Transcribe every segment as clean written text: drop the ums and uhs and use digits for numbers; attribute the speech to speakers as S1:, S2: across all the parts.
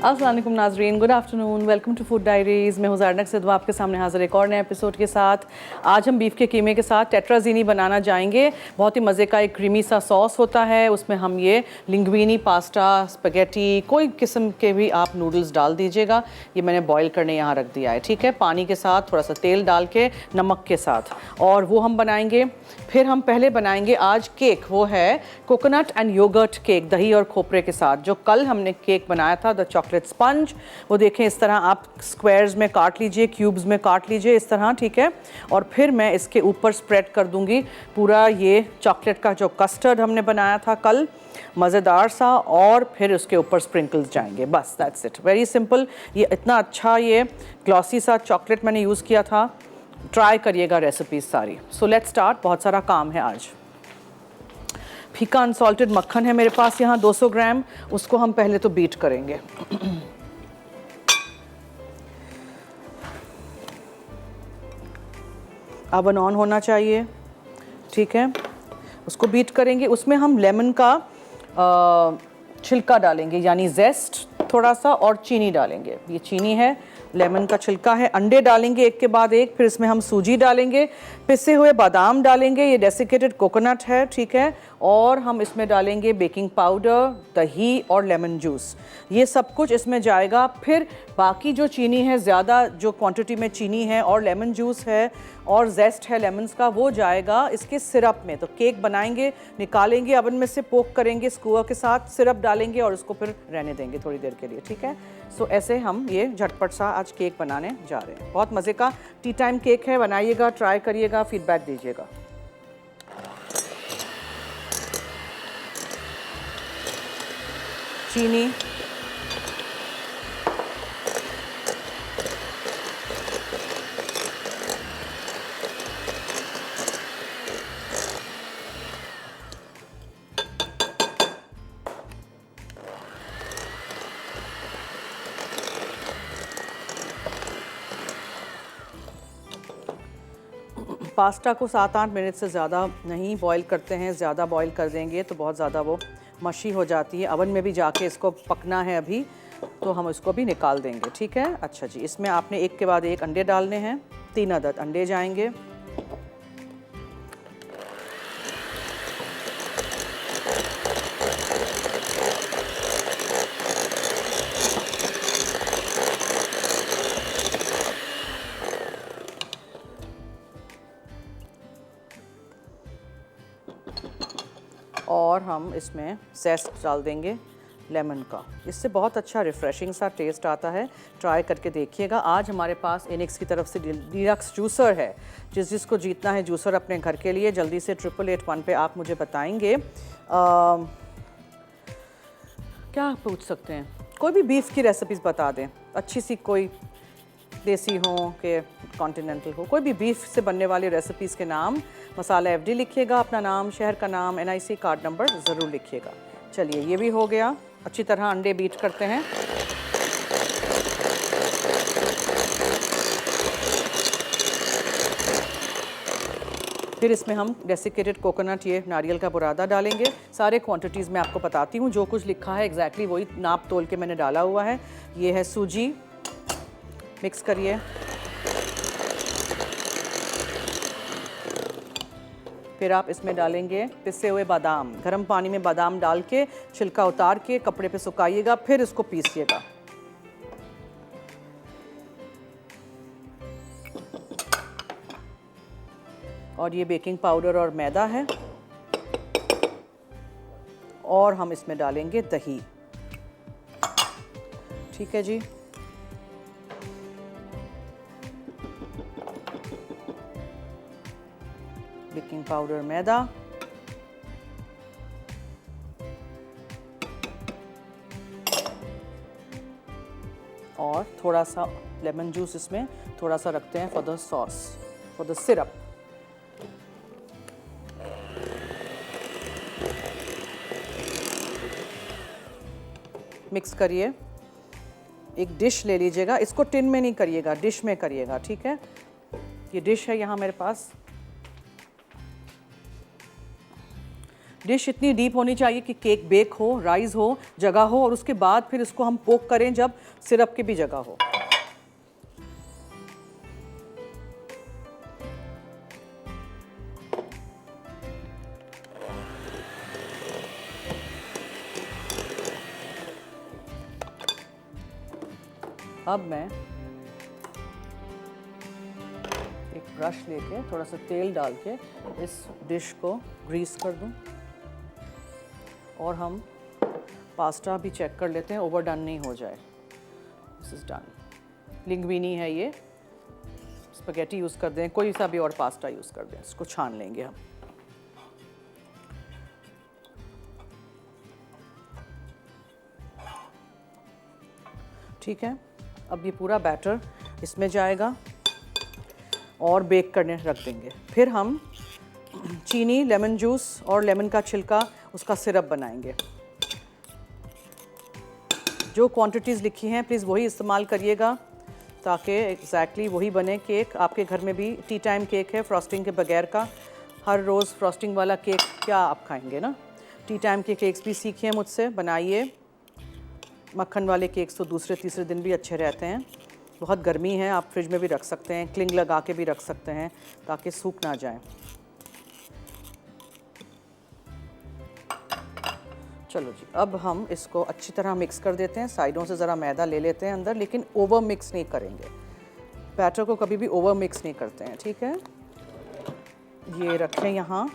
S1: अस्सलाम वालेकुम नाज़रीन, good afternoon, welcome to food diaries. मैं हूं ज़ारनक सिद्दवा आपके सामने हाज़िर एक और नए एपिसोड के साथ। आज हम बीफ के कीमे के साथ टेट्राज़ीनी बनाना जाएंगे। बहुत ही मज़े का एक क्रीमी सा सॉस होता है, उसमें हम ये लिंग्वीनी, पास्ता, स्पेगेटी, कोई किस्म के भी आप नूडल्स डाल दीजिएगा। ये मैंने बॉईल करने यहाँ रख दिया है, ठीक है, पानी के साथ, थोड़ा सा तेल डाल के, नमक के साथ, और वो हम बनाएंगे। फिर हम पहले बनाएंगे आज केक, वो है कोकोनट एंड योगर्ट केक, दही और खोपरे के साथ। जो कल हमने केक बनाया था द चॉकलेट स्पंज, वो देखें इस तरह आप स्क्वायर्स में काट लीजिए, क्यूब्स में काट लीजिए इस तरह, ठीक है। और फिर मैं इसके ऊपर स्प्रेड कर दूंगी पूरा ये चॉकलेट का जो कस्टर्ड हमने बनाया था कल, मज़ेदार सा, और फिर उसके ऊपर स्प्रिंकल्स जाएंगे। बस दैट्स इट, वेरी सिंपल। ये इतना अच्छा ये ग्लॉसी सा चॉकलेट मैंने यूज़ किया था, ट्राई करिएगा रेसिपीज सारी। सो लेट्स स्टार्ट, बहुत सारा काम है आज। फीका अनसॉल्टेड मक्खन है मेरे पास यहाँ 200 ग्राम, उसको हम पहले तो बीट करेंगे। ओवन ऑन होना चाहिए, ठीक है। उसको बीट करेंगे, उसमें हम लेमन का छिलका डालेंगे, यानी जेस्ट थोड़ा सा, और चीनी डालेंगे। ये चीनी है, लेमन का छिलका है, अंडे डालेंगे एक के बाद एक, फिर इसमें हम सूजी डालेंगे, पिसे हुए बादाम डालेंगे, ये डेसिकेटेड कोकोनट है, ठीक है, और हम इसमें डालेंगे बेकिंग पाउडर, दही और लेमन जूस। ये सब कुछ इसमें जाएगा। फिर बाकी जो चीनी है, ज़्यादा जो क्वांटिटी में चीनी है और लेमन जूस है और जेस्ट है लेमन्स का, वो जाएगा इसके सिरप में। तो केक बनाएंगे, निकालेंगे ओवन में से, पोक करेंगे स्क्रूअर के साथ, सिरप डालेंगे और उसको फिर रहने देंगे थोड़ी देर के लिए, ठीक है। सो ऐसे हम ये झटपट सा आज केक बनाने जा रहे हैं। बहुत मज़े का टी टाइम केक है, बनाइएगा, ट्राई करिएगा, फीडबैक दीजिएगा। चीनी, पास्ता को 7-8 मिनट से ज़्यादा नहीं बॉईल करते हैं, ज़्यादा बॉईल कर देंगे तो बहुत ज़्यादा वो मशी हो जाती है। ओवन में भी जाके इसको पकना है अभी, तो हम इसको भी निकाल देंगे, ठीक है। अच्छा जी, इसमें आपने एक के बाद एक अंडे डालने हैं, 3 अदद अंडे जाएंगे। और हम इसमें जेस्ट डाल देंगे लेमन का, इससे बहुत अच्छा रिफ़्रेशिंग सा टेस्ट आता है। ट्राई करके देखिएगा। आज हमारे पास इनिक्स की तरफ से डीलक्स जूसर है, जिसको जीतना है जूसर अपने घर के लिए, जल्दी से 8881 पे आप मुझे बताएंगे। क्या पूछ सकते हैं, कोई भी बीफ की रेसिपीज़ बता दें, अच्छी सी, कोई देसी हो कि कॉन्टिनेंटल हो, कोई भी बीफ से बनने वाली रेसिपीज़ के नाम, मसाला FD लिखिएगा, अपना नाम, शहर का नाम, NIC कार्ड नंबर ज़रूर लिखिएगा। चलिए, ये भी हो गया। अच्छी तरह अंडे बीट करते हैं। फिर इसमें हम डेसिकेटेड कोकोनट, ये नारियल का बुरादा डालेंगे। सारे क्वांटिटीज़ मैं आपको बताती हूँ, जो कुछ लिखा है एग्जैक्टली वही नाप तोल के मैंने डाला हुआ है। ये है सूजी, मिक्स करिए। फिर आप इसमें डालेंगे पिसे हुए बादाम, गर्म पानी में बादाम डाल के छिलका उतार के कपड़े पे सुखाइएगा, फिर इसको पीसिएगा। और ये बेकिंग पाउडर और मैदा है, और हम इसमें डालेंगे दही, ठीक है जी। बेकिंग पाउडर, मैदा, और थोड़ा सा लेमन जूस इसमें थोड़ा सा रखते हैं for the sauce, for the syrup. Mix करिए। एक डिश ले लीजिएगा, इसको टिन में नहीं करिएगा, डिश में करिएगा, ठीक है। ये डिश है यहाँ मेरे पास। डिश इतनी डीप होनी चाहिए कि केक बेक हो, राइज हो, जगह हो, और उसके बाद फिर इसको हम पोक करें जब सिरप की भी जगह हो। अब मैं एक ब्रश लेके थोड़ा सा तेल डाल के इस डिश को ग्रीस कर दूं, और हम पास्ता भी चेक कर लेते हैं ओवरडन नहीं हो जाए। This is done. लिंग्विनी है ये, स्पैगेटी यूज़ कर दें, कोई सा भी और पास्ता यूज़ कर दें। इसको छान लेंगे हम। ठीक है, अब ये पूरा बैटर इसमें जाएगा और बेक करने रख देंगे। फिर हम चीनी, लेमन जूस और लेमन का छिलका, उसका सिरप बनाएंगे। जो क्वांटिटीज़ लिखी हैं प्लीज़ वही इस्तेमाल करिएगा, ताकि एग्जैक्टली वही बने केक। आपके घर में भी टी टाइम केक है फ्रॉस्टिंग के बगैर का। हर रोज़ फ्रॉस्टिंग वाला केक क्या आप खाएंगे ना। टी टाइम के केक्स भी सीखिए मुझसे, बनाइए। मक्खन वाले केक्स तो दूसरे तीसरे दिन भी अच्छे रहते हैं। बहुत गर्मी है, आप फ्रिज में भी रख सकते हैं, क्लिंग लगा के भी रख सकते हैं ताकि सूख ना जाए। चलो जी, अब हम इसको अच्छी तरह मिक्स कर देते हैं। साइडों से ज़रा मैदा ले लेते हैं अंदर, लेकिन ओवर मिक्स नहीं करेंगे। बैटर को कभी भी ओवर मिक्स नहीं करते हैं, ठीक है। ये रखें यहाँ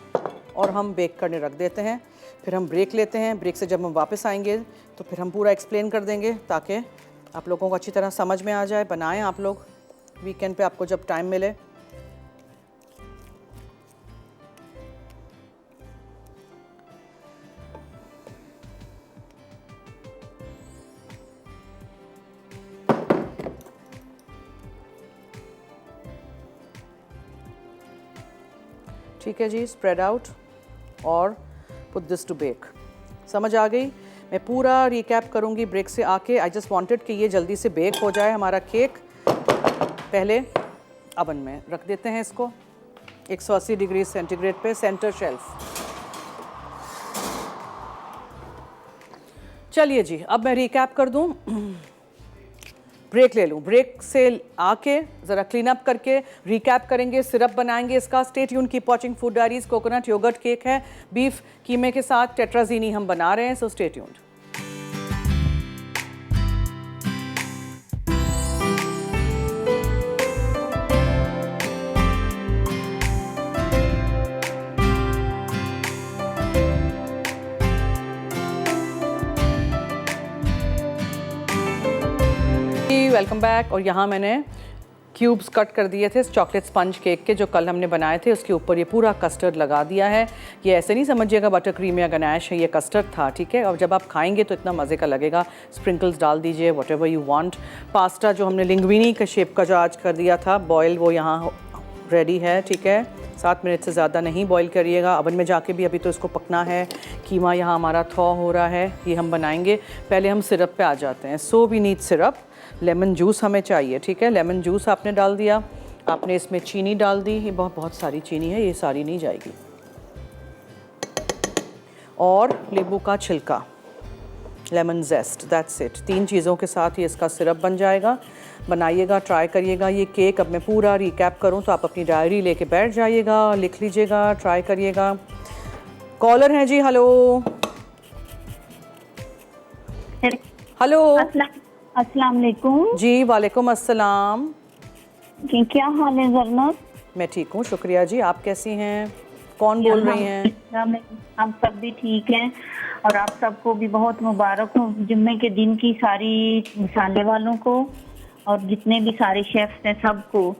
S1: और हम बेक करने रख देते हैं। फिर हम ब्रेक लेते हैं। ब्रेक से जब हम वापस आएंगे तो फिर हम पूरा एक्सप्लेन कर देंगे, ताकि आप लोगों को अच्छी तरह समझ में आ जाए। बनाएं आप लोग वीकेंड पे, आपको जब टाइम मिले। ठीक है जी, स्प्रेड आउट और पुट दिस टू बेक। समझ आ गई? मैं पूरा रिकैप करूंगी ब्रेक से आके। आई जस्ट वांटेड कि ये जल्दी से बेक हो जाए हमारा केक। पहले अवन में रख देते हैं इसको 180 डिग्री सेंटीग्रेड पे, सेंटर शेल्फ। चलिए जी, अब मैं रिकैप कर दूं। ब्रेक ले लूं। ब्रेक से आके ज़रा क्लीन अप करके रिकैप करेंगे, सिरप बनाएंगे इसका। Stay tune, keep watching food diaries. Coconut yoghurt cake है बीफ कीमे के साथ, टेट्राजीनी हम बना रहे हैं, so stay tuned. Welcome back. और यहाँ मैंने क्यूब्स कट कर दिए थे चॉकलेट स्पंज केक के, जो कल हमने बनाए थे। उसके ऊपर ये पूरा कस्टर्ड लगा दिया है। ये ऐसे नहीं समझिएगा बटर क्रीम या गनाश है, ये कस्टर्ड था, ठीक है। और जब आप खाएंगे तो इतना मज़े का लगेगा। स्प्रिंकल्स डाल दीजिए, व्हाटएवर यू वांट। पास्ता जो हमने लिंग्विनी के शेप का जो आज कर दिया था बॉयल, वो यहाँ रेडी है, ठीक है। 7 मिनट से ज़्यादा नहीं बॉईल करिएगा। अवन में जाके भी अभी तो इसको पकना है। कीमा यहाँ हमारा थॉ हो रहा है, ये हम बनाएंगे। पहले हम सिरप पे आ जाते हैं। So we need syrup. Lemon juice हमें चाहिए, ठीक है। लेमन जूस आपने डाल दिया। आपने इसमें चीनी डाल दी, ये बहुत सारी चीनी है, ये सारी नहीं जाएगी। और नींबू का छिलका, लेमन जेस्ट, दैट्स इट। 3 चीज़ों के साथ ही इसका सिरप बन जाएगा। बनाइएगा, ट्राई करिएगा ये केक। अब मैं पूरा रिकैप करूं तो आप अपनी डायरी लेके बैठ जाइएगा, लिख लीजिएगा, ट्राई करिएगा। कॉलर हैं जी, हेलो हेलो।
S2: अस्सलाम वालेकुम
S1: जी वालेकुम अस्सलाम।
S2: क्या हाल है जरनत?
S1: मैं ठीक हूँ, शुक्रिया जी। आप कैसी हैं? कौन बोल रही हैं?
S2: हम सब भी ठीक हैं, और आप सबको भी बहुत मुबारक हो जुम्मे के दिन की, सारी मसाले वालों को और जितने भी सारे शेफ्स हैं सबको।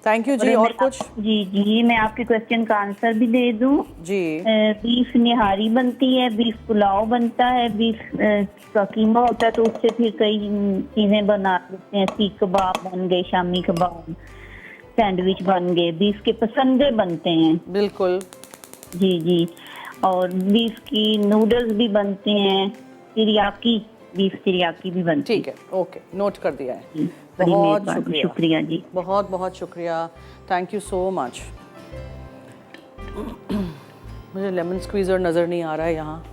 S1: थैंक यू जी। और कुछ?
S2: जी, मैं आपके क्वेश्चन का आंसर भी दे दूं
S1: जी।
S2: बीफ निहारी बनती है, बीफ पुलाव बनता है, बीफ का कीमा होता है, तो उससे फिर कई चीजें बना लेते हैं। सीख कबाब बन गए, शामी कबाब, सैंडविच बन गए, बीफ के पसंदे बनते हैं।
S1: बिल्कुल
S2: जी। और बीफ की नूडल्स भी बनते हैं, तिरियाकी, बीफ तिरियाकी भी बनती है।
S1: ठीक है, ओके, नोट कर दिया है।
S2: बहुत शुक्रिया जी,
S1: बहुत बहुत शुक्रिया। Thank you so much. मुझे लेमन स्क्वीज़र नज़र नहीं आ रहा है यहाँ।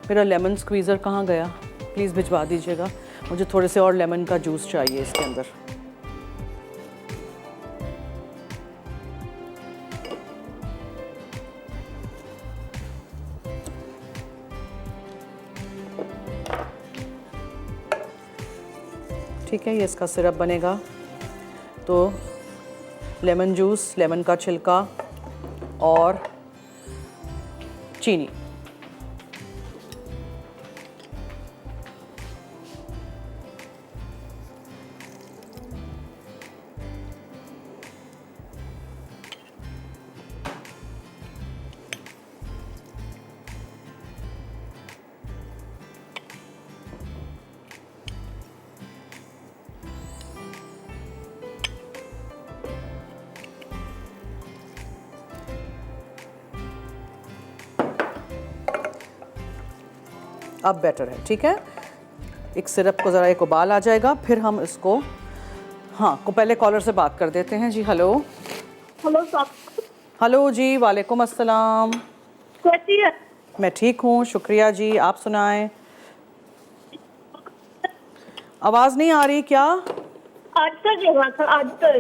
S1: मेरा लेमन स्क्वीज़र कहाँ गया? प्लीज़ भिजवा दीजिएगा, मुझे थोड़े से और लेमन का जूस चाहिए इसके अंदर। ठीक है, ये इसका सिरप बनेगा। तो लेमन जूस, लेमन का छिलका और चीनी। अब बेटर है, ठीक है। एक सिरप को ज़रा एक उबाल आ जाएगा, फिर हम इसको, हाँ को पहले कॉलर से बात कर देते हैं जी। हेलो हेलो जी, वालेकुम अस्सलाम।
S2: कैसी है?
S1: मैं ठीक हूँ, शुक्रिया जी, आप सुनाएं। आवाज़ नहीं आ रही क्या?
S2: आंसर जवाब था, आंसर।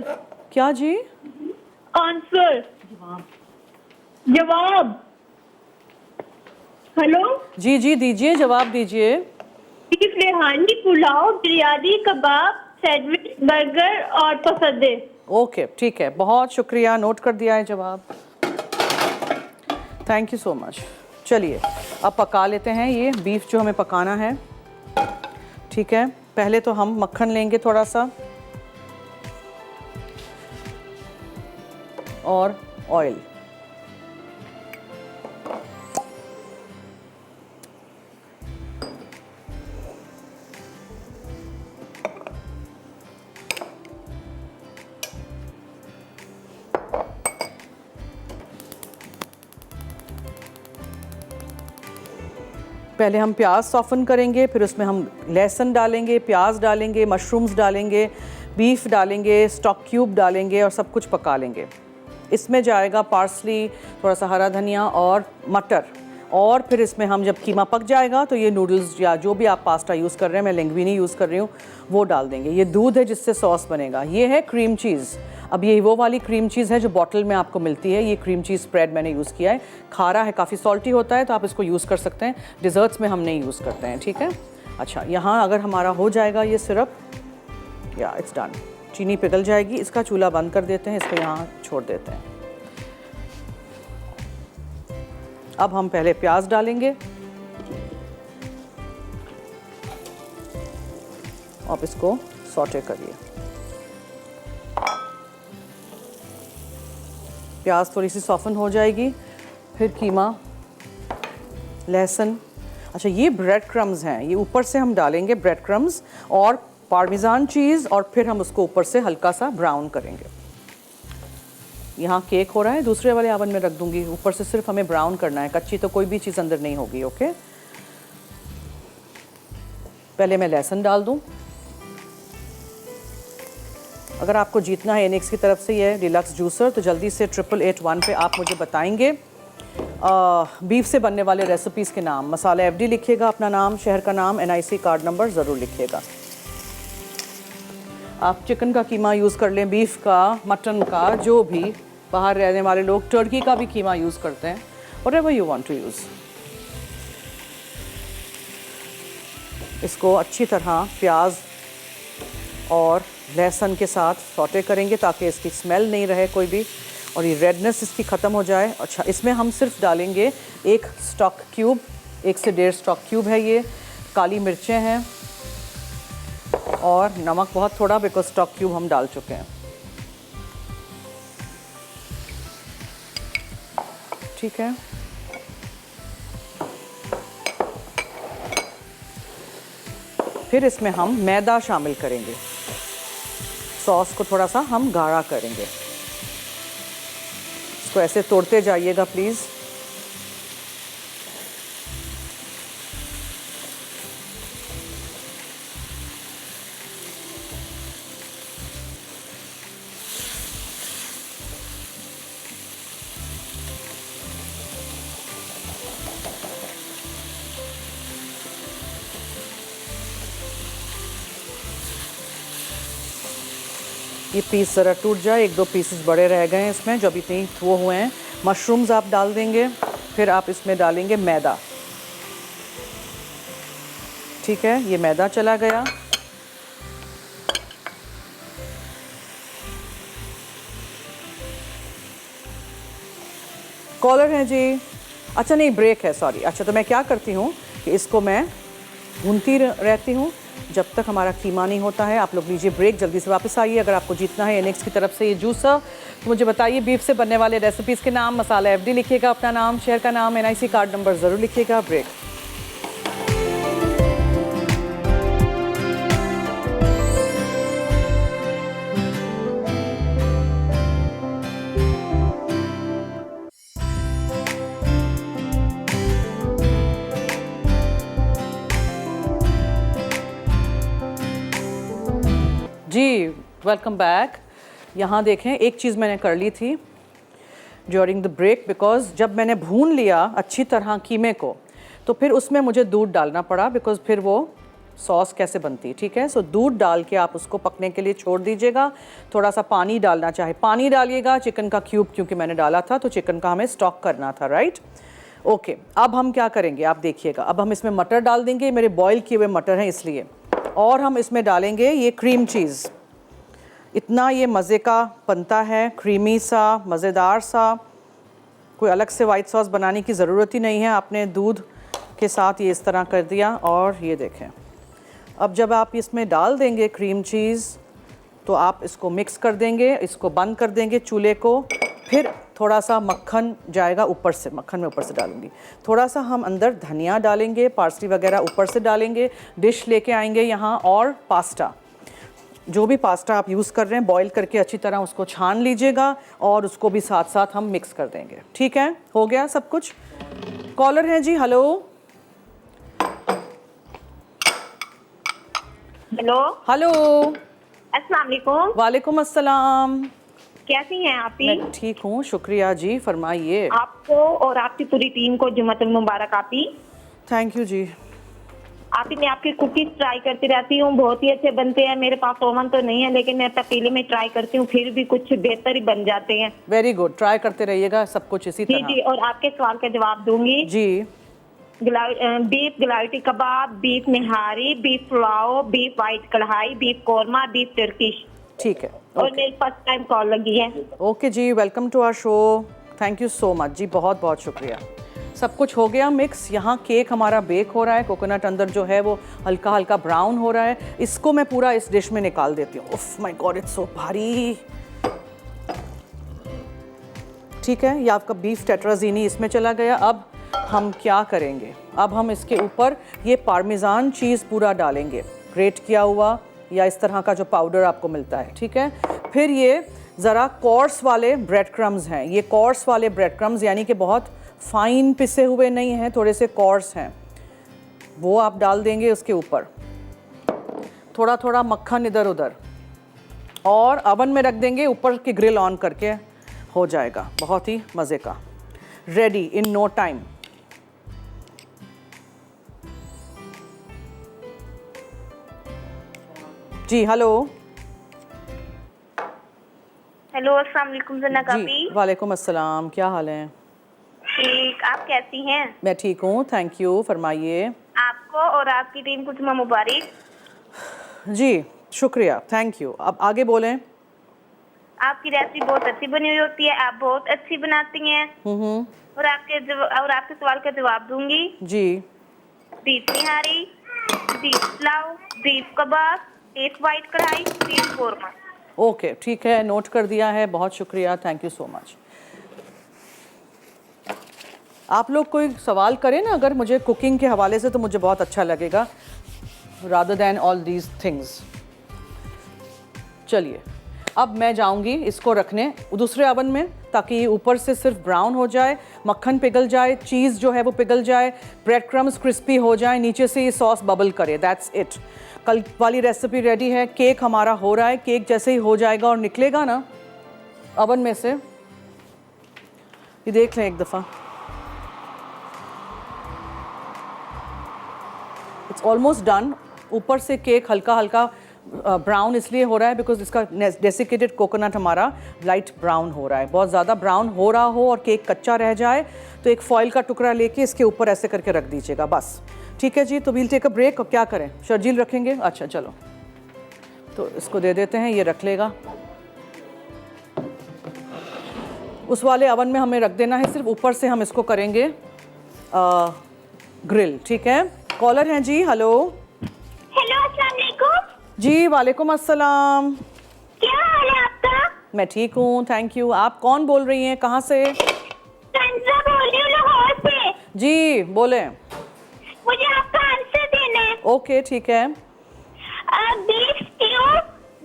S1: क्या जी?
S2: आंसर जवाब। हेलो
S1: जी जी, दीजिए जवाब दीजिए।
S2: बीफ रेहानी, पुलाव, बिरयानी, कबाब, सैंडविच, बर्गर और पसंदे।
S1: ओके ठीक है, बहुत शुक्रिया, नोट कर दिया है जवाब। Thank you so much. चलिए अब पका लेते हैं ये बीफ जो हमें पकाना है, ठीक है। पहले तो हम मक्खन लेंगे थोड़ा सा और ऑयल। पहले हम प्याज सॉफ़न करेंगे, फिर उसमें हम लहसुन डालेंगे, प्याज डालेंगे, मशरूम्स डालेंगे, बीफ डालेंगे, स्टॉक क्यूब डालेंगे और सब कुछ पका लेंगे। इसमें जाएगा पार्सली, थोड़ा सा हरा धनिया और मटर। और फिर इसमें हम जब कीमा पक जाएगा तो ये नूडल्स या जो भी आप पास्ता यूज़ कर रहे हैं, मैं लिंग्विनी यूज़ कर रही हूँ, वो डाल देंगे। ये दूध है जिससे सॉस बनेगा। ये है क्रीम चीज़। अब ये वो वाली क्रीम चीज़ है जो बॉटल में आपको मिलती है। ये क्रीम चीज़ स्प्रेड मैंने यूज़ किया है। खारा है, काफ़ी सॉल्टी होता है, तो आप इसको यूज़ कर सकते हैं। डिज़र्ट्स में हम नहीं यूज़ करते हैं, ठीक है। अच्छा, यहाँ अगर हमारा हो जाएगा ये सिरप, या इट्स डन, चीनी पिघल जाएगी। इसका चूल्हा बंद कर देते हैं, इसको यहाँ छोड़ देते हैं। अब हम पहले प्याज डालेंगे, आप इसको सॉटे करिए। प्याज थोड़ी सी सॉफ्टन हो जाएगी, फिर कीमा, लहसुन। अच्छा, ये ब्रेड क्रम्स हैं, ये ऊपर से हम डालेंगे ब्रेड क्रम्स और पार्मेजान चीज़, और फिर हम उसको ऊपर से हल्का सा ब्राउन करेंगे। यहाँ केक हो रहा है, दूसरे वाले ओवन में रख दूंगी। ऊपर से सिर्फ हमें ब्राउन करना है, कच्ची तो कोई भी चीज़ अंदर नहीं होगी। ओके, पहले मैं लहसुन डाल दूँ। अगर आपको जीतना है एनिक्स की तरफ से ये डिलक्स जूसर, तो जल्दी से 8881 पे आप मुझे बताएंगे बीफ से बनने वाले रेसिपीज़ के नाम। मसाला एफडी लिखिएगा, अपना नाम, शहर का नाम, NIC कार्ड नंबर ज़रूर लिखिएगा। आप चिकन का कीमा यूज़ कर लें, बीफ का, मटन का, जो भी बाहर रहने वाले लोग टर्की का भी कीमा यूज़ करते हैं, whatever you want to use. इसको अच्छी तरह प्याज और लहसुन के साथ सॉटे करेंगे ताकि इसकी स्मेल नहीं रहे कोई भी, और ये रेडनेस इसकी ख़त्म हो जाए। अच्छा, इसमें हम सिर्फ डालेंगे 1 स्टॉक क्यूब, 1 से 1.5 स्टॉक क्यूब है ये। काली मिर्चें हैं और नमक बहुत थोड़ा, बिकॉज स्टॉक क्यूब हम डाल चुके हैं। ठीक है, फिर इसमें हम मैदा शामिल करेंगे। सॉस को थोड़ा सा हम गाढ़ा करेंगे। इसको ऐसे तोड़ते जाइएगा प्लीज़। ये पीस ज़रा टूट जाए, एक दो पीसेस बड़े रह गए हैं इसमें जो अभी इतने वो हुए हैं। मशरूम्स आप डाल देंगे, फिर आप इसमें डालेंगे मैदा। ठीक है, ये मैदा चला गया। कॉलर है जी। अच्छा नहीं, ब्रेक है, सॉरी। अच्छा, तो मैं क्या करती हूँ कि इसको मैं भूनती रहती हूँ जब तक हमारा कीमा नहीं होता है। आप लोग लीजिए ब्रेक, जल्दी से वापस आइए। अगर आपको जीतना है एनेक्स की तरफ से ये जूसर, तो मुझे बताइए बीफ से बनने वाले रेसिपीज़ के नाम, मसाला FD लिखिएगा, अपना नाम, शहर का नाम, NIC कार्ड नंबर ज़रूर लिखिएगा। ब्रेक। जी, वेलकम बैक। यहाँ देखें, एक चीज़ मैंने कर ली थी ड्यूरिंग द ब्रेक, बिकॉज जब मैंने भून लिया अच्छी तरह कीमे को, तो फिर उसमें मुझे दूध डालना पड़ा, बिकॉज फिर वो सॉस कैसे बनती। ठीक है, सो दूध डाल के आप उसको पकने के लिए छोड़ दीजिएगा। थोड़ा सा पानी डालना चाहे पानी डालिएगा। चिकन का क्यूब क्योंकि मैंने डाला था, तो चिकन का हमें स्टॉक करना था, राइट। ओके, अब हम क्या करेंगे आप देखिएगा। अब हम इसमें मटर डाल देंगे, मेरे बॉयल किए हुए मटर हैं इसलिए। और हम इसमें डालेंगे ये क्रीम चीज़। इतना ये मज़े का बनता है, क्रीमी सा, मज़ेदार सा। कोई अलग से वाइट सॉस बनाने की ज़रूरत ही नहीं है। आपने दूध के साथ ये इस तरह कर दिया। और ये देखें, अब जब आप इसमें डाल देंगे क्रीम चीज़, तो आप इसको मिक्स कर देंगे, इसको बंद कर देंगे चूल्हे को। फिर थोड़ा सा मक्खन जाएगा ऊपर से, मक्खन मैं ऊपर से डालूंगी। थोड़ा सा हम अंदर धनिया डालेंगे, पार्सली वगैरह ऊपर से डालेंगे। डिश लेके आएंगे यहाँ। और पास्ता, जो भी पास्ता आप यूज़ कर रहे हैं, बॉईल करके अच्छी तरह उसको छान लीजिएगा और उसको भी साथ साथ हम मिक्स कर देंगे। ठीक है, हो गया सब कुछ। कॉलर है जी, हेलो।
S2: हेलो।
S1: हेलो।
S2: अस्सलाम वालेकुम।
S1: वालेकुम अस्सलाम।
S2: कैसी हैं आप ही?
S1: मैं ठीक हूँ, शुक्रिया जी, फरमाइए।
S2: आपको और आपकी पूरी टीम को जुम्मतुल मुबारक। आप ही
S1: थैंक यू जी।
S2: आप ही, मैं आपकी कुकीज ट्राई करती रहती हूँ, बहुत ही अच्छे बनते हैं। मेरे पास ओवन तो नहीं है, लेकिन मैं पतीले में ट्राई करती हूँ, फिर भी कुछ बेहतर ही बन जाते हैं।
S1: वेरी गुड, ट्राई करते रहिएगा सब कुछ इसी
S2: जी
S1: तरह।
S2: जी, और आपके सवाल का जवाब दूंगी
S1: जी।
S2: Beef galouti kebab, beef nihari, beef pulao, beef white karahi, beef korma, beef Turkish.
S1: ठीक है,
S2: और मेरी फर्स्ट टाइम कॉल लगी है।
S1: ओके जी, welcome to our show. Thank you so much जी, बहुत बहुत शुक्रिया। सब कुछ हो गया मिक्स। यहाँ केक हमारा बेक हो रहा है, कोकोनट अंदर जो है वो हल्का हल्का ब्राउन हो रहा है। इसको मैं पूरा इस डिश में निकाल देती हूँ। उफ माय गॉड, इट्स सो भारी। ठीक है, ये आपका बीफ टेट्राजीनी इसमें चला गया। अब हम क्या करेंगे, अब हम इसके ऊपर ये पार्मेज़ान चीज़ पूरा डालेंगे, ग्रेट किया हुआ या इस तरह का जो पाउडर आपको मिलता है। ठीक है, फिर ये ज़रा कोर्स वाले ब्रेड क्रम्स हैं। ये कोर्स वाले ब्रेड क्रम्स यानी कि बहुत फाइन पिसे हुए नहीं हैं, थोड़े से कोर्स हैं, वो आप डाल देंगे उसके ऊपर। थोड़ा थोड़ा मक्खन इधर उधर, और अवन में रख देंगे, ऊपर की ग्रिल ऑन करके हो जाएगा। बहुत ही मज़े का, रेडी इन नो टाइम। जी हेलो।
S2: हेलो, अस्सलाम वालेकुम ज़ना
S1: जी वालेकुम अस्सलाम, क्या हाल है?
S2: ठीक, आप कैसी हैं?
S1: मैं ठीक हूँ, थैंक यू, फरमाइए।
S2: आपको और आपकी टीम को जुम्मा मुबारक।
S1: जी शुक्रिया, थैंक यू। अब आगे बोलें।
S2: आपकी रेसिपी बहुत अच्छी बनी हुई होती है, आप बहुत अच्छी बनाती हैं। और आपके सवाल का जवाब दूंगी।
S1: जी।
S2: Beef nihari, beef pulao, beef कबाब, beef white karahi, beef korma.
S1: Okay, ठीक है, नोट कर दिया है, बहुत शुक्रिया, थैंक यू सो मच। आप लोग कोई सवाल करें ना अगर मुझे कुकिंग के हवाले से, तो मुझे बहुत अच्छा लगेगा, rather than all these things. चलिए, अब मैं जाऊंगी इसको रखने दूसरे अवन में, ताकि ऊपर से सिर्फ ब्राउन हो जाए, मक्खन पिघल जाए, चीज़ जो है वो पिघल जाए, ब्रेड क्रम्स क्रिस्पी हो जाए, नीचे से ये सॉस बबल करे। That's it. कल वाली रेसिपी रेडी है। केक हमारा हो रहा है। केक जैसे ही हो जाएगा और निकलेगा ना अवन में से, ये देख लें एक दफ़ा, इट्स ऑलमोस्ट डन। ऊपर से केक हल्का हल्का ब्राउन इसलिए हो रहा है बिकॉज इसका डेसिकेटेड कोकोनट हमारा लाइट ब्राउन हो रहा है। बहुत ज़्यादा ब्राउन हो रहा हो और केक कच्चा रह जाए तो एक फॉइल का टुकड़ा लेके इसके ऊपर ऐसे करके रख दीजिएगा बस। ठीक है जी, तो वील टेक अ ब्रेक। और क्या करें, शर्जील रखेंगे? अच्छा चलो, तो इसको दे देते हैं, ये रख लेगा। उस वाले अवन में हमें रख देना है, सिर्फ ऊपर से हम इसको करेंगे ग्रिल। ठीक है, कॉलर हैं जी। हेलो
S3: हेलो, अस्सलाम वालेकुम।
S1: जी वालेकुम अस्सलाम।
S3: क्या हाल है आपका?
S1: मैं ठीक हूँ, थैंक यू। आप कौन बोल रही हैं, कहाँ से?
S3: तंजा बोल रही हूँ, लाहौर से।
S1: जी बोले।
S3: मुझे आपका आंसर देना है।
S1: ओके ठीक है।
S3: Beef stew,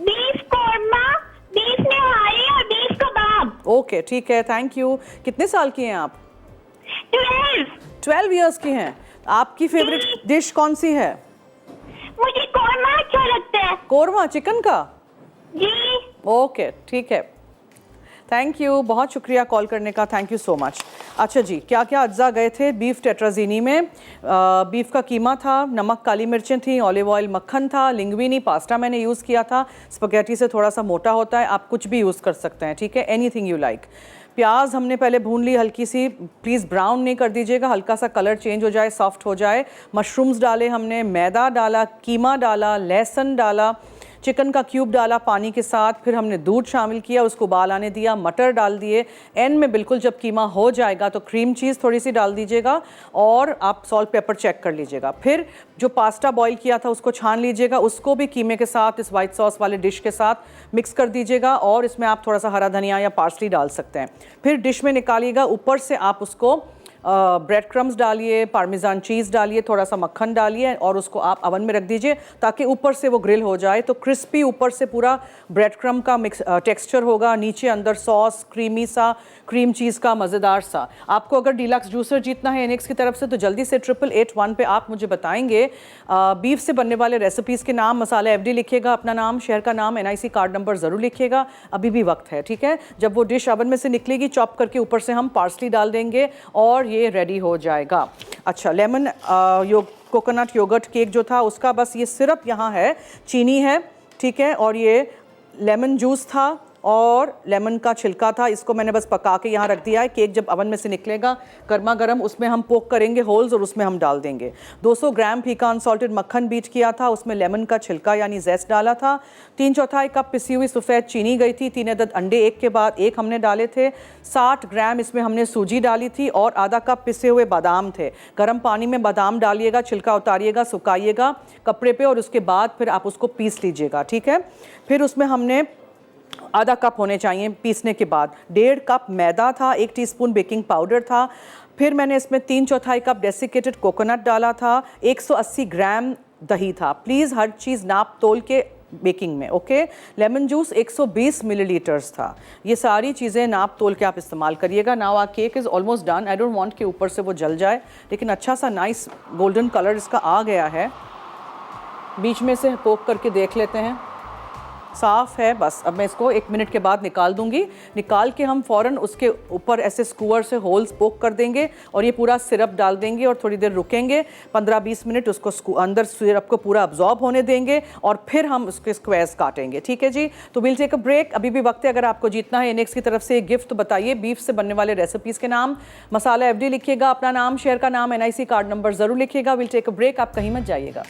S3: beef korma, beef nihari और बीफ कबाब।
S1: ओके ठीक है, थैंक यू। कितने साल की हैं आप? 12 इयर्स की हैं। आपकी फेवरेट डिश कौन सी है?
S3: मुझे कोरमा अच्छा लगता है
S1: कोरमा चिकन का?
S3: जी।
S1: ओके ठीक है, थैंक यू, बहुत शुक्रिया कॉल करने का, थैंक यू सो मच। अच्छा जी, क्या क्या अज्जा गए थे बीफ टेट्राजीनी में? बीफ का कीमा था, नमक काली मिर्चें थी, ऑलिव ऑयल मक्खन था, लिंग्विनी पास्ता मैंने यूज़ किया था, स्पगेटी से थोड़ा सा मोटा होता है, आप कुछ भी यूज़ कर सकते हैं। ठीक है, एनीथिंग यू लाइक। प्याज हमने पहले भून ली हल्की सी, प्लीज़ ब्राउन नहीं कर दीजिएगा, हल्का सा कलर चेंज हो जाए, सॉफ्ट हो जाए। मशरूम्स डाले हमने, मैदा डाला, कीमा डाला, लहसुन डाला, चिकन का क्यूब डाला पानी के साथ, फिर हमने दूध शामिल किया, उसको उबाल आने दिया, मटर डाल दिए। एंड में बिल्कुल जब कीमा हो जाएगा तो क्रीम चीज़ थोड़ी सी डाल दीजिएगा और आप सॉल्ट पेपर चेक कर लीजिएगा। फिर जो पास्ता बॉईल किया था उसको छान लीजिएगा, उसको भी कीमे के साथ इस वाइट सॉस वाले डिश के साथ मिक्स कर दीजिएगा और इसमें आप थोड़ा सा हरा धनिया या पार्सली डाल सकते हैं। फिर डिश में निकालिएगा, ऊपर से आप उसको ब्रेड क्रम्स डालिए, पार्मेजान चीज़ डालिए, थोड़ा सा मक्खन डालिए और उसको आप अवन में रख दीजिए ताकि ऊपर से वो ग्रिल हो जाए। तो क्रिस्पी ऊपर से पूरा ब्रेड क्रम का मिक्स टेक्सचर होगा, नीचे अंदर सॉस क्रीमी सा, क्रीम चीज़ का मज़ेदार सा। आपको अगर डीलक्स जूसर जीतना है एनेक्स की तरफ से तो जल्दी से 8881 पे आप मुझे बताएंगे बीफ से बनने वाले रेसिपीज़ के नाम, मसाला एफडी लिखिएगा, अपना नाम, शहर का नाम, NIC कार्ड नंबर ज़रूर लिखिएगा, अभी भी वक्त है। ठीक है, जब वो डिश अवन में से निकलेगी चॉप करके ऊपर से हम पार्सली डाल देंगे और ये रेडी हो जाएगा। अच्छा, लेमन कोकोनट योगर्ट केक जो था उसका बस ये सिरप यहाँ है, चीनी है, ठीक है, और ये लेमन जूस था और लेमन का छिलका था, इसको मैंने बस पका के यहाँ रख दिया है। केक जब अवन में से निकलेगा गर्मा गर्म उसमें हम पोक करेंगे होल्स और उसमें हम डाल देंगे। 200 ग्राम फीका अनसॉल्टेड मक्खन बीट किया था, उसमें लेमन का छिलका यानी जेस्ट डाला था। 3/4 कप पिसी हुई सफ़ेद चीनी गई थी, 3 अदद अंडे एक के बाद एक हमने डाले थे, 60 ग्राम इसमें हमने सूजी डाली थी और आधा कप पिसे हुए बादाम थे। गर्म पानी में बादाम डालिएगा, छिलका उतारिएगा, सुखाइएगा कपड़े पे और उसके बाद फिर आप उसको पीस लीजिएगा। ठीक है, फिर उसमें हमने आधा कप होने चाहिए पीसने के बाद, 1.5 कप मैदा था, 1 टीस्पून बेकिंग पाउडर था, फिर मैंने इसमें 3/4 कप डेसिकेटेड कोकोनट डाला था, 180 ग्राम दही था। प्लीज़ हर चीज़ नाप तोल के बेकिंग में, ओके। लेमन जूस 120 मिलीलीटर्स था। ये सारी चीज़ें नाप तोल के आप इस्तेमाल करिएगा। Now our cake is almost done. I don't want कि ऊपर से वो जल जाए, लेकिन अच्छा सा नाइस गोल्डन कलर इसका आ गया है। बीच में से पोक करके देख लेते हैं, साफ़ है। बस अब मैं इसको 1 मिनट के बाद निकाल दूंगी। निकाल के हम फ़ौरन उसके ऊपर ऐसे स्कूअर से होल्स पोक कर देंगे और ये पूरा सिरप डाल देंगे और थोड़ी देर रुकेंगे, 15-20 मिनट उसको अंदर सिरप को पूरा अब्जॉर्ब होने देंगे और फिर हम उसके स्क्वायर्स काटेंगे। ठीक है जी, तो विल टेक अ ब्रेक। अभी भी वक्त है, अगर आपको जीतना है एनेक्स की तरफ से एक गिफ्ट बताइए। बीफ से बनने वाले रेसिपीज़ के नाम, मसाला एफडी लिखिएगा, अपना नाम, शहर का नाम, NIC कार्ड नंबर ज़रूर लिखिएगा। विल टेक अ ब्रेक, आप कहीं मत जाइएगा।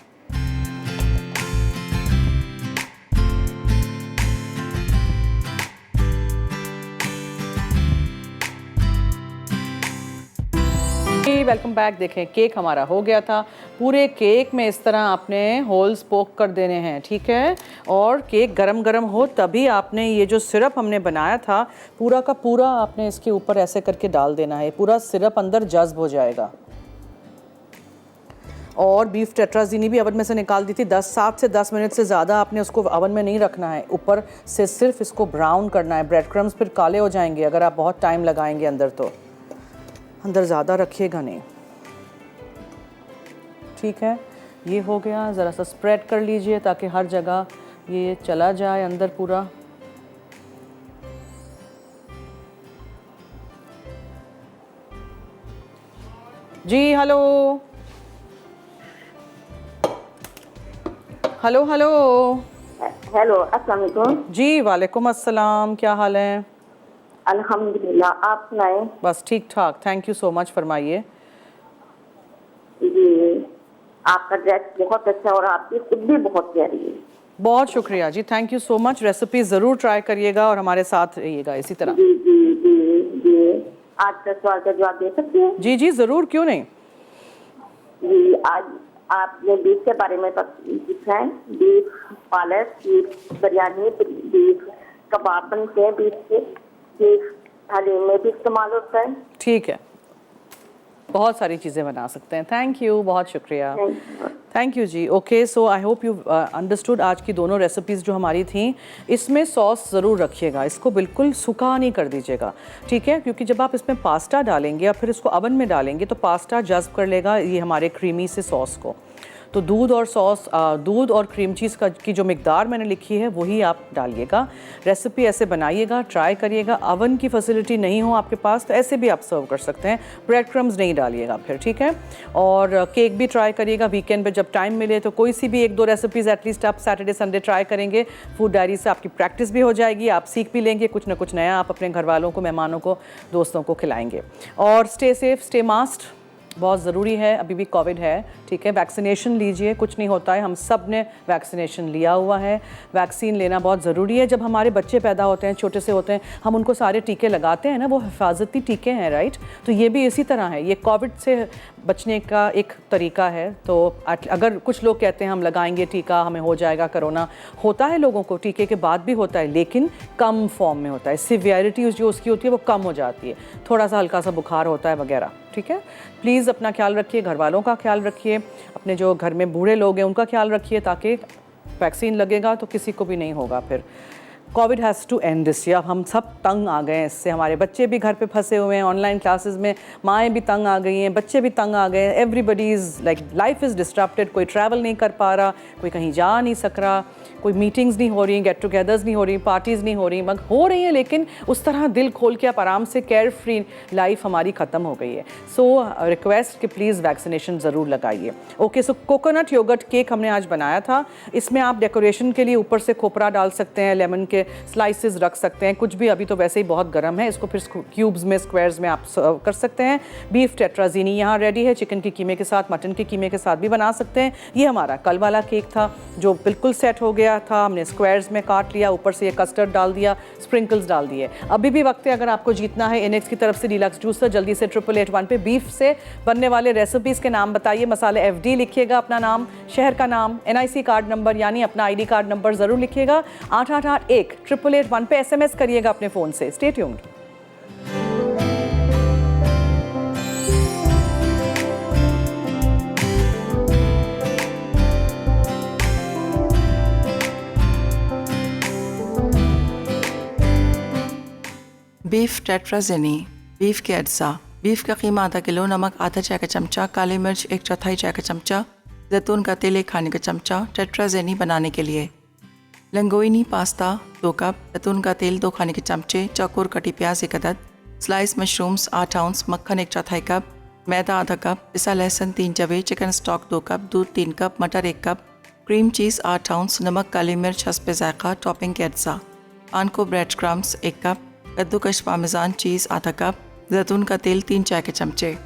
S1: Welcome back. देखें केक हमारा हो गया था। पूरे केक में इस तरह आपने होल्स पोक कर देने हैं, ठीक है, और केक गरम गरम हो तभी आपने ये जो सिरप हमने बनाया था पूरा का पूरा आपने इसके ऊपर ऐसे करके डाल देना है, पूरा सिरप अंदर जज्ब हो जाएगा। और बीफ टेट्राजीनी भी अवन में से निकाल दी थी। 7 से 10 मिनट से ज़्यादा आपने उसको अवन में नहीं रखना है, ऊपर से सिर्फ इसको ब्राउन करना है। ब्रेड क्रम्स फिर काले हो जाएंगे अगर आप बहुत टाइम लगाएंगे अंदर, तो अंदर ज़्यादा रखिएगा नहीं। ठीक है, ये हो गया। ज़रा सा स्प्रेड कर लीजिए ताकि हर जगह ये चला जाए अंदर पूरा। जी हेलो हेलो हेलो,
S4: हेलो, अस्सलाम वालेकुम।
S1: जी वालेकुम अस्सलाम, क्या हाल है?
S4: अल्हम्दुलिल्लाह, आप सुनाएं?
S1: बस ठीक ठाक, थैंक यू सो मच, फरमाइए।
S4: जी, आपका ड्रेस बहुत अच्छा और आपकी खुद भी बहुत प्यारी है।
S1: बहुत शुक्रिया जी, thank you so much. Recipe ज़रूर ट्राई करिएगा और हमारे साथ रहिएगा इसी तरह।
S4: जी जी जी जी, आज का सवाल का जवाब दे सकते हैं?
S1: जी जी ज़रूर, क्यों नहीं।
S4: जी, आज आपने बीफ के बारे में पूछा है। बीफ पालक, बीफ बिरयानी, बीफ कबाब बनते हैं, बीफ के, बीफ हलीम में भी इस्तेमाल होता है।
S1: ठीक है, बहुत सारी चीज़ें बना सकते हैं। थैंक यू, बहुत शुक्रिया। थैंक यू जी। Okay, so I hope you understood. आज की दोनों रेसिपीज़ जो हमारी थी, इसमें सॉस ज़रूर रखिएगा, इसको बिल्कुल सूखा नहीं कर दीजिएगा, ठीक है? क्योंकि जब आप इसमें पास्ता डालेंगे या फिर इसको अवन में डालेंगे तो पास्ता जज़्ब कर लेगा ये हमारे क्रीमी से सॉस को। तो दूध और क्रीम चीज़ की जो मिकदार मैंने लिखी है वही आप डालिएगा। रेसिपी ऐसे बनाइएगा, ट्राई करिएगा। अवन की फैसिलिटी नहीं हो आपके पास तो ऐसे भी आप सर्व कर सकते हैं। ब्रेड क्रम्स नहीं डालिएगा फिर, ठीक है? और केक भी ट्राई करिएगा वीकेंड पे जब टाइम मिले, तो कोई सी भी 1-2 रेसिपीज़ एटलीस्ट आप सैटरडे संडे ट्राई करेंगे। फूड डायरी से आपकी प्रैक्टिस भी हो जाएगी, आप सीख भी लेंगे कुछ ना कुछ नया, आप अपने घर वालों को, मेहमानों को, दोस्तों को खिलाएंगे। और स्टे सेफ, स्टे मास्क्ड, बहुत ज़रूरी है। अभी भी कोविड है, ठीक है? वैक्सीनेशन लीजिए, कुछ नहीं होता है, हम सब ने वैक्सीनेशन लिया हुआ है। वैक्सीन लेना बहुत ज़रूरी है। जब हमारे बच्चे पैदा होते हैं, छोटे से होते हैं, हम उनको सारे टीके लगाते हैं ना, वो हिफाजती टीके हैं, राइट? तो ये भी इसी तरह है, ये कोविड से बचने का एक तरीका है। तो अगर कुछ लोग कहते हैं हम लगाएंगे टीका हमें हो जाएगा कोरोना, होता है लोगों को टीके के बाद भी होता है, लेकिन कम फॉर्म में होता है। सिवियरिटी जो उसकी होती है वो कम हो जाती है, थोड़ा सा हल्का सा बुखार होता है वगैरह, ठीक है? प्लीज़ अपना ख्याल रखिए, घर वालों का ख्याल रखिए, अपने जो घर में बूढ़े लोग हैं उनका ख्याल रखिए, ताकि वैक्सीन लगेगा तो किसी को भी नहीं होगा फिर। COVID has to end this year. हम सब तंग आ गए हैं इससे, हमारे बच्चे भी घर पे फंसे हुए हैं, ऑनलाइन क्लासेस में माएँ भी तंग आ गई हैं, बच्चे भी तंग आ गए हैं। Everybody is like, life is disrupted, कोई ट्रैवल नहीं कर पा रहा, कोई कहीं जा नहीं सक रहा, कोई मीटिंग्स नहीं हो रही, गेट टुगेदर्स नहीं हो रही, पार्टीज़ नहीं हो रही, मगर हो रही हैं, लेकिन उस तरह दिल खोल के आप आराम से, केयर फ्री लाइफ हमारी ख़त्म हो गई है। सो रिक्वेस्ट कि प्लीज़ वैक्सीनेशन ज़रूर लगाइए। Okay, so coconut yoghurt cake हमने आज बनाया था। इसमें आप डेकोरेशन के लिए ऊपर से खोपरा डाल सकते हैं, लेमन के स्लाइसेस रख सकते हैं, कुछ भी। अभी तो वैसे ही बहुत गर्म है, इसको फिर क्यूब्स में, स्क्वायर्स में आप सर्व कर सकते हैं। बीफ टेट्राजीनी यहाँ रेडी है, चिकन के कीमे के साथ, मटन के कीमे के साथ भी बना सकते हैं। ये हमारा कल वाला केक था जो बिल्कुल सेट हो गया था, हमने स्क्वायर्स में काट लिया, ऊपर से ये कस्टर्ड डाल दिया, स्प्रिंकल्स डाल दिए। अभी भी वक्त है, अगर आपको जीतना है इनेक्स की तरफ से डीलक्स जूसर, जल्दी से 8881 पे बीफ से बनने वाले रेसिपीज़ के नाम बताइए। मसाले FD लिखिएगा, अपना नाम, शहर का नाम, NIC कार्ड नंबर यानी अपना ID कार्ड नंबर ज़रूर लिखिएगा। 8881 8881 पे SMS करिएगा अपने फ़ोन से। Stay tuned.
S5: बीफ टेट्राजीनी, बीफ के अज्जा। बीफ का कीमा आधा किलो, नमक आधा चाय का चमचा, काली मिर्च 1/4 चाय का चमचा, जैतून का तेल 1 खाने का चमचा। टेट्राजीनी बनाने के लिए लंगोइनी पास्ता 2 कप, जैतून का तेल 2 खाने के चमचे, चौकोर कटी प्याज 1 अदद, स्लाइस मशरूम्स 8 आउंस, मक्खन 1/4 कप, मैदा आधा कप, पिसा लहसुन 3 जवे, चिकन स्टॉक 2 कप, दूध 3 कप, मटर 1 कप, क्रीम चीज़ 8 आउंस, नमक, काली मिर्च हस्बे ज़ायक़ा, टॉपिंग के अज्जा। पान को ब्रेड क्रम्स 1 कप, कद्दूकश पामेज़ान चीज़ आधा कप, जैतून का तेल 3 चाय के चमचे।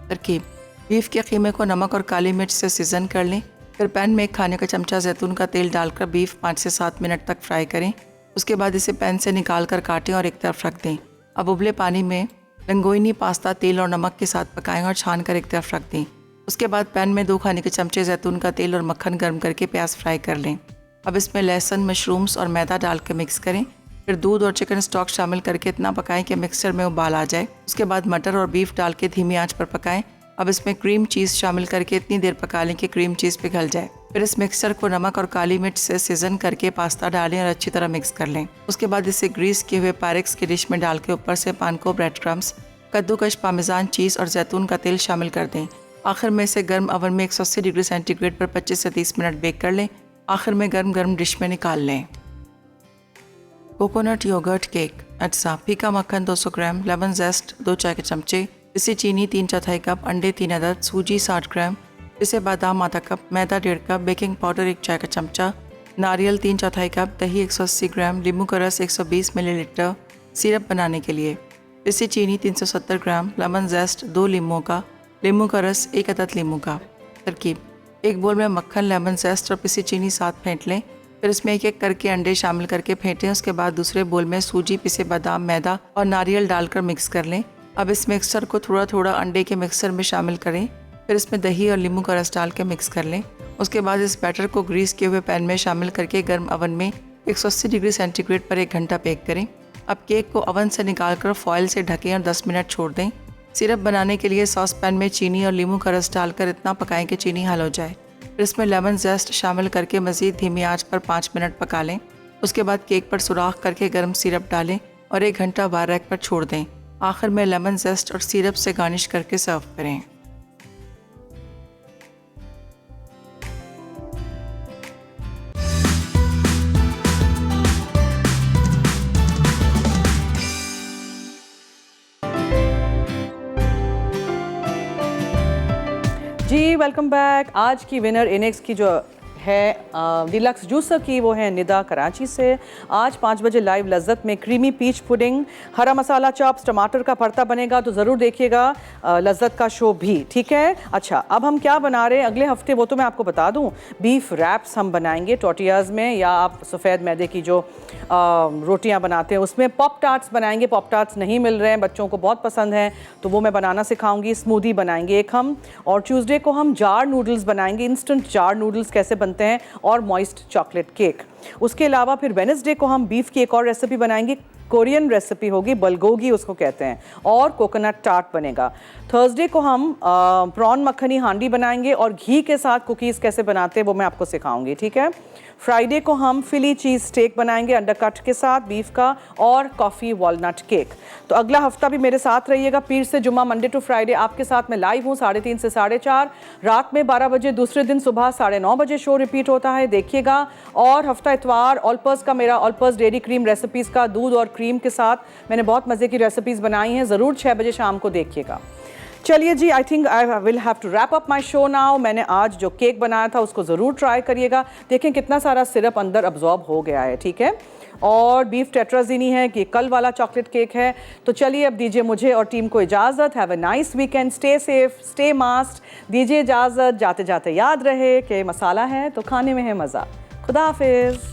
S5: तरकीब: बीफ के कीमे को नमक और काली मिर्च से सीजन कर लें। फिर पैन में 1 खाने का चमचा जैतून का तेल डालकर बीफ 5 से 7 मिनट तक फ्राई करें। उसके बाद इसे पैन से निकाल कर काटें और एक तरफ रख दें। अब उबले पानी में लंगोइनी पास्ता तेल और नमक के साथ पकाएं और छान कर एक तरफ रख दें। उसके बाद पैन में 2 खाने के चमचे जैतून का तेल और मक्खन गर्म करके प्याज फ्राई कर लें। अब इसमें लहसुन, मशरूम्स और मैदा डाल कर मिक्स करें। फिर दूध और चिकन स्टॉक शामिल करके इतना पकाएं कि मिक्सचर में उबाल आ जाए। उसके बाद मटर और बीफ डाल के धीमी आंच पर पकाएं। अब इसमें क्रीम चीज़ शामिल करके इतनी देर पका लें कि क्रीम चीज़ पिघल जाए। फिर इस मिक्सचर को नमक और काली मिर्च से सीजन करके पास्ता डालें और अच्छी तरह मिक्स कर लें। उसके बाद इसे ग्रीस किए हुए पायरेक्स की डिश में डाल के ऊपर से पान को ब्रेड क्रम्स, कद्दूकश पामेज़ान चीज़ और जैतून का तेल शामिल कर दें। आखिर में इसे गर्म ओवन में 180 डिग्री सेंटीग्रेड पर 25 से 30 मिनट बेक कर लें। आखिर में गर्म गर्म डिश में निकाल लें। कोकोनट योगर्ट केक अज्जा: फीका मक्खन 200 ग्राम, लेमन जेस्ट 2 चाय के चमचे, पिसी चीनी 3/4 कप, अंडे 3 अदद, सूजी 60 ग्राम, पिसे बादाम आधा कप, मैदा 1.5 कप, बेकिंग पाउडर 1 चाय का चमचा, नारियल 3/4 कप, दही 180 ग्राम, नींबू का रस 120 मिलीलीटर। सिरप बनाने के लिए पिसी चीनी 370 ग्राम, लेमन जेस्ट 2 लींबुओं का, नींबू का रस 1 अदद नींबू का। तरकीब: एक बोल में मक्खन, लेमन जेस्ट और पिसी चीनी साथ फेंट लें। फिर इसमें एक एक करके अंडे शामिल करके फेंटें। उसके बाद दूसरे बोल में सूजी, पिसे बादाम, मैदा और नारियल डालकर मिक्स कर लें। अब इस मिक्सचर को थोड़ा थोड़ा अंडे के मिक्सर में शामिल करें। फिर इसमें दही और नींबू का रस डाल के मिक्स कर लें। उसके बाद इस बैटर को ग्रीस किए हुए पैन में शामिल करके गर्म ओवन में 180 डिग्री सेंटीग्रेड पर 1 घंटा बेक करें। अब केक को ओवन से निकालकर फॉयल से ढकें और 10 मिनट छोड़ दें। सिरप बनाने के लिए सॉस पैन में चीनी और नींबू का रस डालकर इतना पकाएं कि चीनी हल हो जाए। फिर इसमें लेमन जेस्ट शामिल करके मज़ीद धीमी आंच पर 5 मिनट पका लें। उसके बाद केक पर सुराख करके गर्म सिरप डालें और 1 घंटा बाहर रैक पर छोड़ दें। आखिर में लेमन जेस्ट और सिरप से गार्निश करके सर्व करें।
S1: जी वेलकम बैक। आज की विनर इनिक्स की जो है डिलक्स जूसर की, वो है निदा कराची से। आज 5 बजे लाइव लज्जत में क्रीमी पीच पुडिंग, हरा मसाला चॉप्स, टमाटर का भरता बनेगा, तो ज़रूर देखिएगा लज्जत का शो भी, ठीक है। अच्छा, अब हम क्या बना रहे हैं अगले हफ्ते, वो तो मैं आपको बता दूं। बीफ रैप्स हम बनाएंगे टोर्टियाज़ में, या आप सफ़ेद मैदे की जो रोटियां बनाते हैं उसमें। पॉप टार्ट्स बनाएंगे, पॉप टार्ट्स नहीं मिल रहे हैं, बच्चों को बहुत पसंद हैं, तो वो मैं बनाना सिखाऊंगी। स्मूदी बनाएंगे एक हम, और ट्यूसडे को हम जार नूडल्स बनाएंगे, इंस्टेंट जार नूडल्स कैसे बनते हैं, और मॉइस्ट चॉकलेट केक। उसके अलावा फिर वेडनेसडे को हम बीफ की एक और रेसिपी बनाएंगे, कोरियन रेसिपी होगी, बलगोगी उसको कहते हैं, और कोकोनट टार्ट बनेगा। थर्सडे को हम प्रॉन मक्खनी हांडी बनाएंगे, और घी के साथ कुकीज़ कैसे बनाते हैं वो मैं आपको सिखाऊंगी, ठीक है। फ्राइडे को हम फिली चीज़ स्टेक बनाएंगे अंडरकट के साथ बीफ का, और कॉफ़ी वॉलनट केक। तो अगला हफ्ता भी मेरे साथ रहिएगा, पीर से जुम्मा, मंडे टू फ्राइडे आपके साथ मैं लाइव हूँ 3:30 से 4:30, रात में 12 बजे, दूसरे दिन सुबह 9:30 बजे शो रिपीट होता है, देखिएगा। और हफ्ता इतवार ऑलपर्स का, मेरा ऑलपर्स डेयरी क्रीम रेसिपीज़ का, दूध और क्रीम के साथ मैंने बहुत मज़े की रेसिपीज़ बनाई हैं, ज़रूर 6 बजे शाम को देखिएगा। चलिए जी, I think I will have to wrap up my show now. मैंने आज जो केक बनाया था उसको ज़रूर ट्राई करिएगा, देखें कितना सारा सिरप अंदर अब्जॉर्ब हो गया है, ठीक है। और बीफ टेट्राजीनी है कि कल वाला चॉकलेट केक है। तो चलिए अब दीजिए मुझे और टीम को इजाज़त। Have a nice weekend, stay safe, stay mask. दीजिए इजाज़त, जाते जाते याद रहे कि मसाला है तो खाने में है मज़ा। खुदा हाफिज़।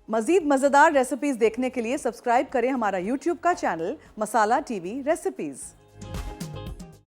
S1: मज़ीद मज़ेदार रेसिपीज़ देखने के लिए सब्सक्राइब करें हमारा YouTube का चैनल मसाला TV रेसिपीज़।